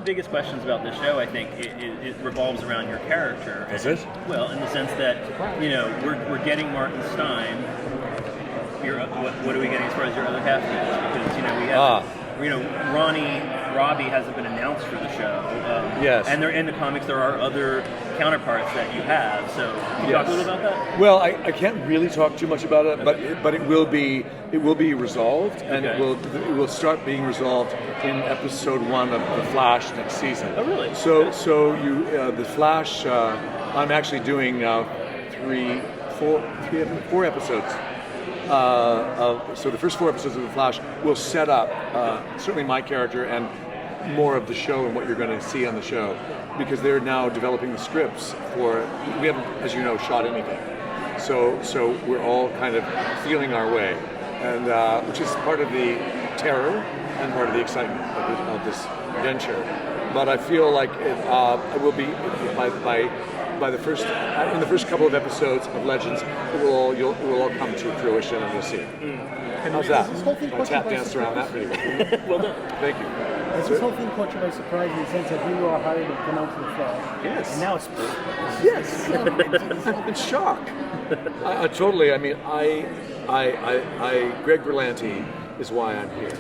the biggest questions about this show, I think, it revolves around your character. Is it? Well, in the sense that, we're getting Martin Stein. What are we getting as far as your other half goes? Because, we have, Robbie hasn't been announced for the show. Yes. And in the comics, there are other counterparts that you have. So, can you talk a little about that? Well, I can't really talk too much about it, but it will be resolved, and it will start being resolved in episode 1 of The Flash next season. Oh, really? So The Flash, I'm actually doing now 4 episodes. So the first 4 episodes of The Flash will set up certainly my character and more of the show and what you're going to see on the show, because they're now developing the scripts for. We haven't, as you know, shot anything, so we're all kind of feeling our way, and which is part of the terror and part of the excitement of this venture. But I feel like I will be by the first in the first couple of episodes of Legends, it will all come to fruition, and you'll see. How's that? I tap danced around that pretty well. Well done. Thank you. Has this whole thing caught you by surprise in the sense that you are hired to come out to the Flash? Yes. And now it's Yes. I'm in shock. I totally. I mean, Greg Berlanti is why I'm here.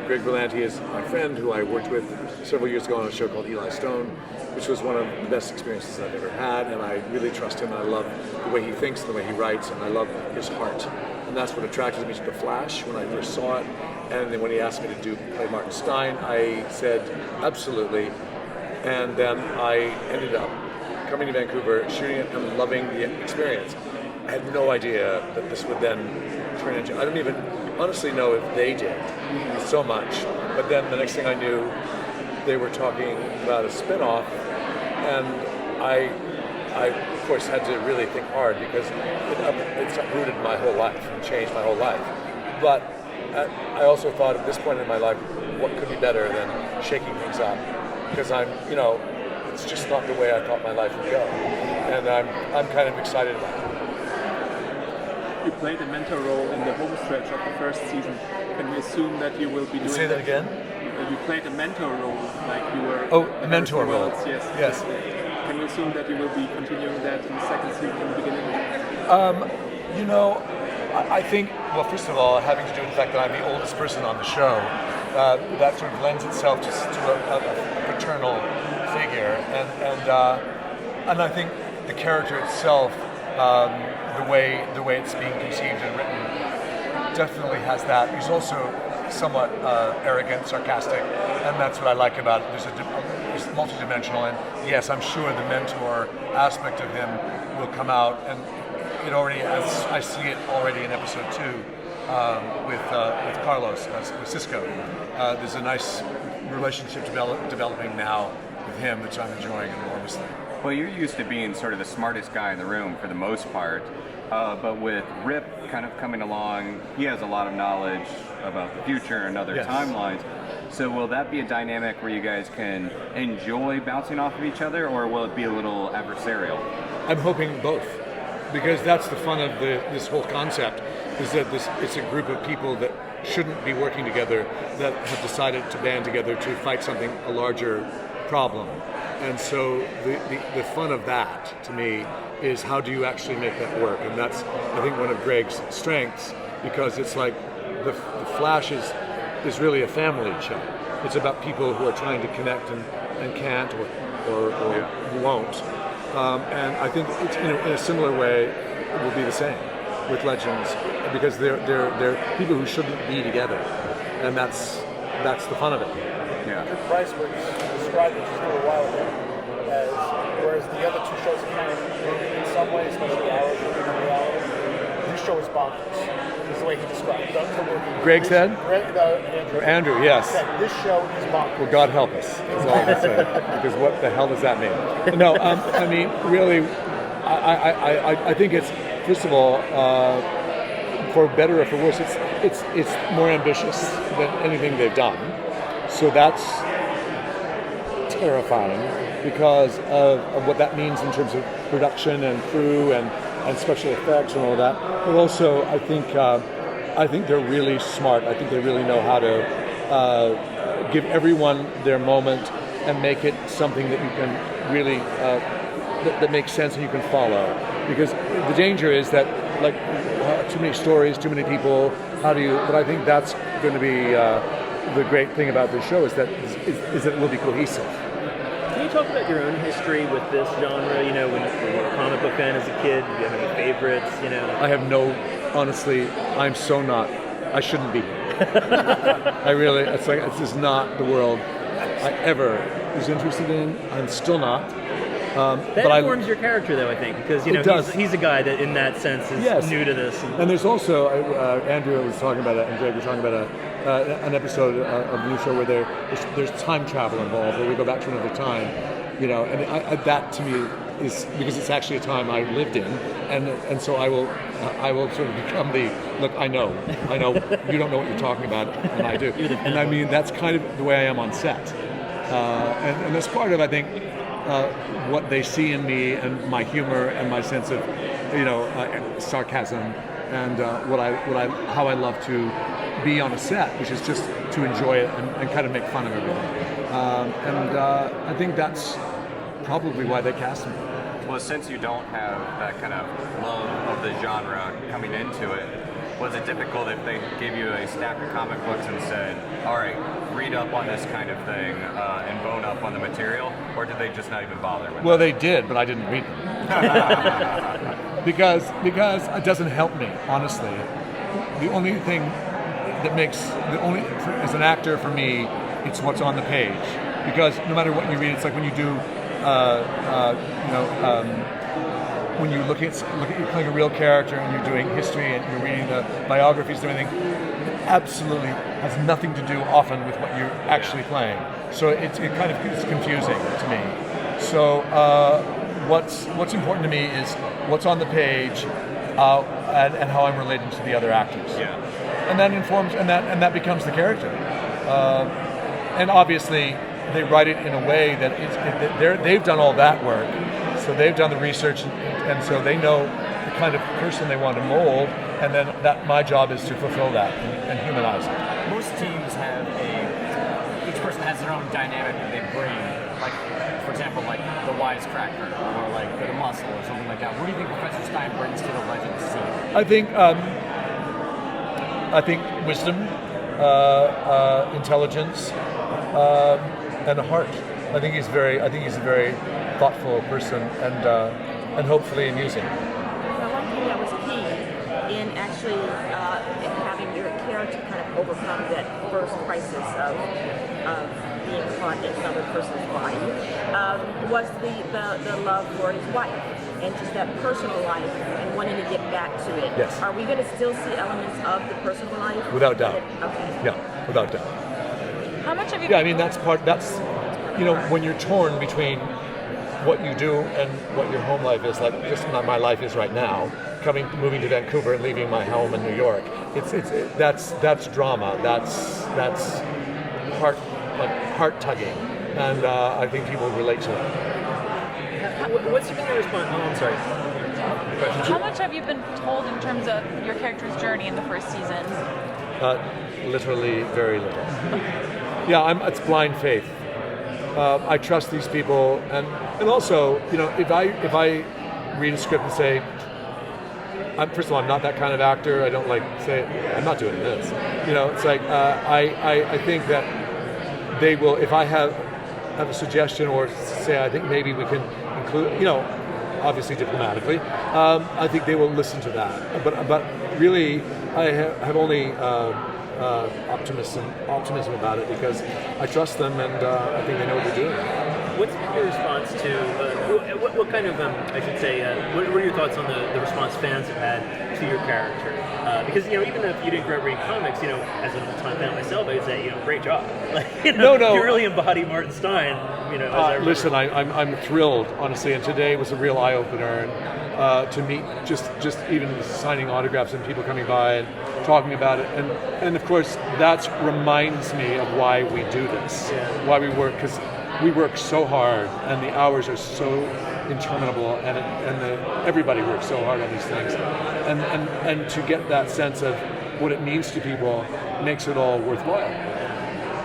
Greg Berlanti is my friend who I worked with several years ago on a show called Eli Stone, which was one of the best experiences I've ever had, and I really trust him, and I love the way he thinks and the way he writes, and I love his heart. And that's what attracted me to The Flash when I first saw it. And then when he asked me to play Martin Stein, I said, absolutely. And then I ended up coming to Vancouver, shooting it, and loving the experience. I had no idea that this would then turn into, I don't even honestly know if they did so much. But then the next thing I knew, they were talking about a spin-off, and I of course had to really think hard, because it's uprooted my whole life and changed my whole life. But I also thought at this point in my life, what could be better than shaking things up? Because it's just not the way I thought my life would go, and I'm kind of excited about it. You played a mentor role in the home stretch of the first season. Can we assume that you will be doing? Say that again. You played a mentor role, like you were. Oh, a mentor role. Yes. Yes. Can we assume that you will be continuing that in the second season in the beginning? I think, well, first of all, having to do with the fact that I'm the oldest person on the show, that sort of lends itself to a paternal figure, and I think the character itself, the way it's being conceived and written, definitely has that. He's also somewhat arrogant, sarcastic, and that's what I like about it. It's multidimensional, and yes, I'm sure the mentor aspect of him will come out, and it already, as I see it already in episode 2 with Carlos, with Cisco. There's a nice relationship developing now with him, which I'm enjoying enormously. Well, you're used to being sort of the smartest guy in the room for the most part, but with Rip kind of coming along, he has a lot of knowledge about the future and other timelines. So will that be a dynamic where you guys can enjoy bouncing off of each other, or will it be a little adversarial? I'm hoping both, because that's the fun of this whole concept, is that it's a group of people that shouldn't be working together, that have decided to band together to fight a larger problem. And so the fun of that, to me, is how do you actually make that work? And that's, I think, one of Greg's strengths, because it's like the Flash is really a family show. It's about people who are trying to connect and can't or won't. And I think it's, in a similar way, it will be the same with Legends, because they're people who shouldn't be together, and that's the fun of it. Yeah. Bryce was described it just a little while ago as, whereas the other two shows are kind of moving in some ways, especially ours, moving in reality, this show is bonkers, is the way he described it. Greg said? Andrew, yes. Said, this show is bonkers. Well, God help us, is all I can say, because what the hell does that mean? No, I mean, really, I think it's, first of all, for better or for worse, it's more ambitious than anything they've done. So that's terrifying, because of what that means in terms of production and crew and special effects and all of that. But also, I think they're really smart. I think they really know how to give everyone their moment and make it something that you can really that makes sense and you can follow. Because the danger is that like too many stories, too many people. How do you? But I think that's going to be the great thing about this show is that it will be cohesive. Can you talk about your own history with this genre? You know, when you were a comic book fan as a kid, do you have any favorites? You know, I have no. Honestly, I'm so not. I shouldn't be. I really. It's like this is not the world I ever was interested in. I'm still not. That informs your character, though, I think, because you know he's a guy that, in that sense, is new to this. And there's also Andrea was talking about it, and Greg was talking about an episode of the new show where there's time travel involved, where we go back to another time, you know, and that to me is because it's actually a time I lived in, and so I will sort of become the look. I know, you don't know what you're talking about, and I do, and I mean that's kind of the way I am on set, and that's part of I think. What they see in me and my humor and my sense of, you know, sarcasm and how I love to be on a set, which is just to enjoy it and kind of make fun of everything. I think that's probably why they cast me. Well, since you don't have that kind of love of the genre coming into it, was it difficult if they gave you a stack of comic books and said, all right, read up on this kind of thing and bone up on the material, or did they just not even bother with Well, they did, but I didn't read them. because it doesn't help me, honestly. The only thing that as an actor for me, it's what's on the page. Because no matter what you read, it's like when you do, when you look at you're playing a real character and you're doing history and you're reading the biographies and everything, it absolutely has nothing to do often with what you're actually playing. So it's confusing to me. So what's important to me is what's on the page and how I'm relating to the other actors. Yeah. And that informs and that becomes the character. And obviously they write it in a way that they've done all that work. So they've done the research, and so they know the kind of person they want to mold, and then my job is to fulfill that and humanize it. Most teams have each person has their own dynamic that they bring, like, for example, like the wisecracker, or like the muscle, or something like that. What do you think Professor Stein brings to the Legends scene? I think wisdom, intelligence, and a heart. I think he's a very thoughtful person and hopefully amusing. Now, one thing that was key in actually having your character kind of overcome that first crisis of being caught in another person's body was the love for his wife and just that personal life and wanting to get back to it. Yes. Are we going to still see elements of the personal life? Without doubt. Okay. Yeah, without doubt. How much have you? Yeah, I mean that's you know, when you're torn between what you do and what your home life is, like just my life is right now, moving to Vancouver and leaving my home in New York, that's drama, that's heart tugging, and I think people relate to it. What's been your response? Oh, I'm sorry. How much have you been told in terms of your character's journey in the first season? Literally very little. Yeah, it's blind faith. I trust these people, and also, you know, if I read a script and say, first of all, I'm not that kind of actor. I don't say I'm not doing this. You know, it's like I think that they will. If I have a suggestion or say I think maybe we can include, you know, obviously diplomatically, I think they will listen to that. But really, I have only. Optimism about it because I trust them and I think they know what they're doing. What's been your response to, what kind of, I should say, what are your thoughts on the response fans have had to your character? Because, you know, even if you didn't grow up reading comics, you know, as an old-time fan myself, I'd say, you know, great job. Like, you know, No. You really embody Martin Stein, you know. Listen, I'm thrilled, honestly, and today was a real eye-opener. To meet just even signing autographs and people coming by and talking about it, and of course that reminds me of why we do this, why we work, because we work so hard and the hours are so interminable, and everybody works so hard on these things, and to get that sense of what it means to people makes it all worthwhile.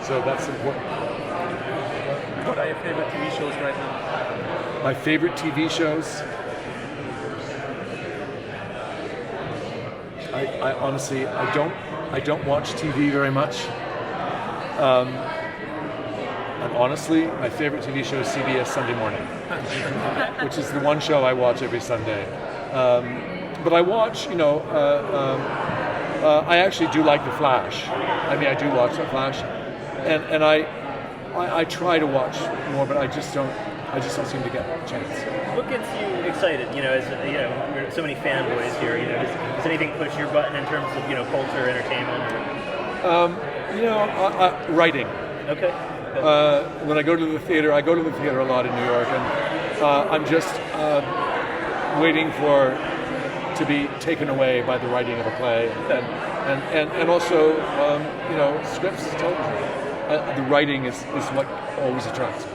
So that's important. by your favorite TV shows right now. My favorite TV shows. I honestly, I don't watch TV very much. And honestly, my favorite TV show is CBS Sunday Morning, which is the one show I watch every Sunday. But I watch, I actually do like The Flash. I mean, I do watch The Flash, and I try to watch more, but I just don't seem to get a chance. What gets you excited? As we're so many fanboys here. Does anything push your button in terms of culture, entertainment? Writing. Okay. When I go to the theater a lot in New York, and I'm just waiting to be taken away by the writing of a play, and also scripts, television. The writing is what always attracts me.